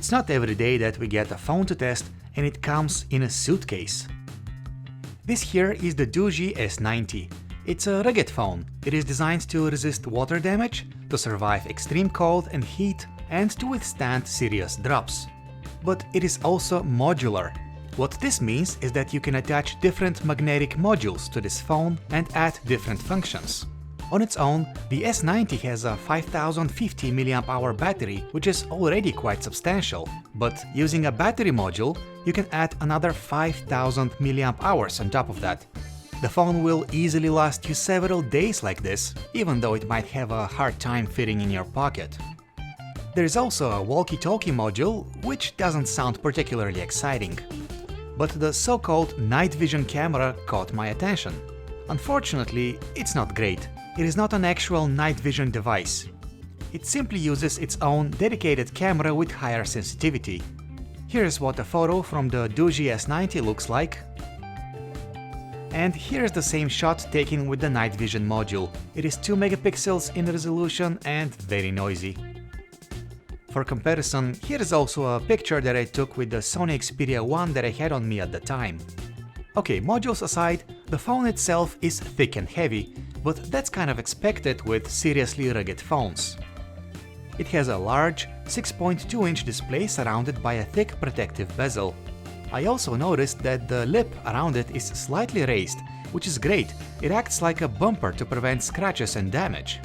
It's not every day that we get a phone to test and it comes in a suitcase. This here is the Doogee S90. It's a rugged phone. It is designed to resist water damage, to survive extreme cold and heat, and to withstand serious drops. But it is also modular. What this means is that you can attach different magnetic modules to this phone and add different functions. On its own, the S90 has a 5050 mAh battery, which is already quite substantial, but using a battery module, you can add another 5000 mAh on top of that. The phone will easily last you several days like this, even though it might have a hard time fitting in your pocket. There is also a walkie-talkie module, which doesn't sound particularly exciting. But the so-called night vision camera caught my attention. Unfortunately, it's not great. It is not an actual night vision device. It simply uses its own dedicated camera with higher sensitivity. Here's what a photo from the Doogee S90 looks like. And here's the same shot taken with the night vision module. It is 2 megapixels in resolution and very noisy. For comparison, here is also a picture that I took with the Sony Xperia 1 that I had on me at the time. Okay, modules aside, the phone itself is thick and heavy, but that's kind of expected with seriously rugged phones. It has a large 6.2-inch display surrounded by a thick protective bezel. I also noticed that the lip around it is slightly raised, which is great. It acts like a bumper to prevent scratches and damage.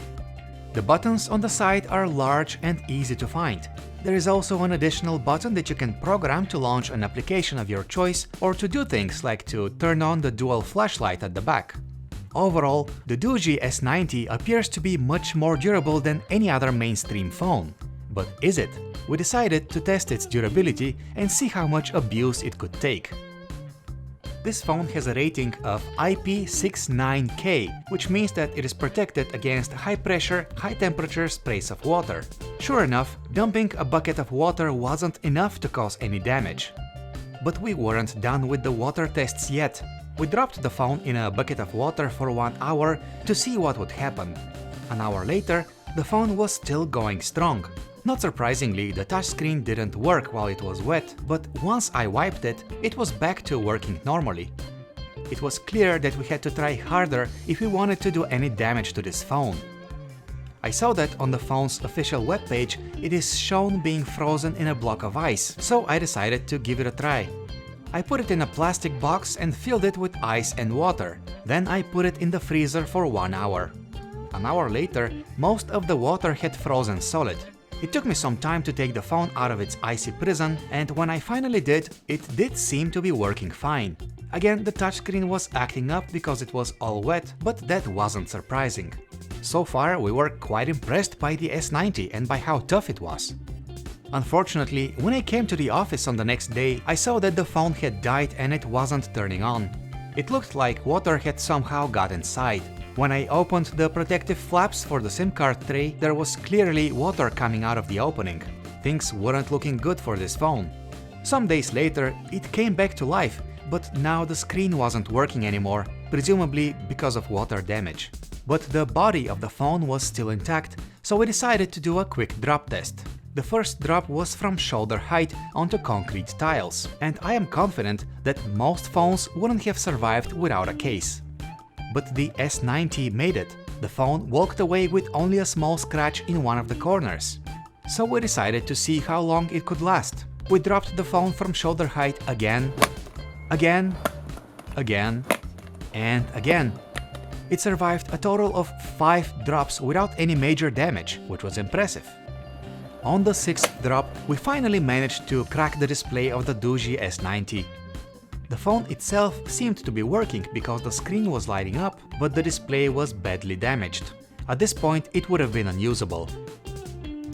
The buttons on the side are large and easy to find. There is also an additional button that you can program to launch an application of your choice or to do things like to turn on the dual flashlight at the back. Overall, the Doogee S90 appears to be much more durable than any other mainstream phone. But is it? We decided to test its durability and see how much abuse it could take. This phone has a rating of IP69K, which means that it is protected against high-pressure, high-temperature sprays of water. Sure enough, dumping a bucket of water wasn't enough to cause any damage. But we weren't done with the water tests yet. We dropped the phone in a bucket of water for 1 hour to see what would happen. An hour later, the phone was still going strong. Not surprisingly, the touchscreen didn't work while it was wet, but once I wiped it, it was back to working normally. It was clear that we had to try harder if we wanted to do any damage to this phone. I saw that on the phone's official webpage, it is shown being frozen in a block of ice, so I decided to give it a try. I put it in a plastic box and filled it with ice and water. Then I put it in the freezer for 1 hour. An hour later, most of the water had frozen solid. It took me some time to take the phone out of its icy prison, and when I finally did, it did seem to be working fine. Again, the touchscreen was acting up because it was all wet, but that wasn't surprising. So far, we were quite impressed by the S90 and by how tough it was. Unfortunately, when I came to the office on the next day, I saw that the phone had died and it wasn't turning on. It looked like water had somehow got inside. When I opened the protective flaps for the SIM card tray, there was clearly water coming out of the opening. Things weren't looking good for this phone. Some days later, it came back to life, but now the screen wasn't working anymore, presumably because of water damage. But the body of the phone was still intact, so we decided to do a quick drop test. The first drop was from shoulder height onto concrete tiles, and I am confident that most phones wouldn't have survived without a case. But the S90 made it. The phone walked away with only a small scratch in one of the corners. So we decided to see how long it could last. We dropped the phone from shoulder height again, and again. It survived a total of 5 drops without any major damage, which was impressive. On the 6th drop, we finally managed to crack the display of the Doogee S90. The phone itself seemed to be working because the screen was lighting up, but the display was badly damaged. At this point, it would have been unusable.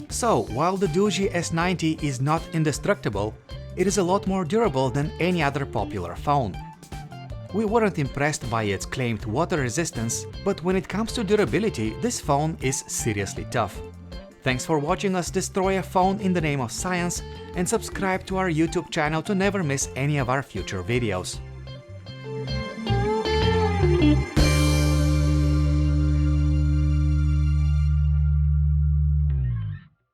So, while the Doogee S90 is not indestructible, it is a lot more durable than any other popular phone. We weren't impressed by its claimed water resistance, but when it comes to durability, this phone is seriously tough. Thanks for watching us destroy a phone in the name of science, and subscribe to our YouTube channel to never miss any of our future videos.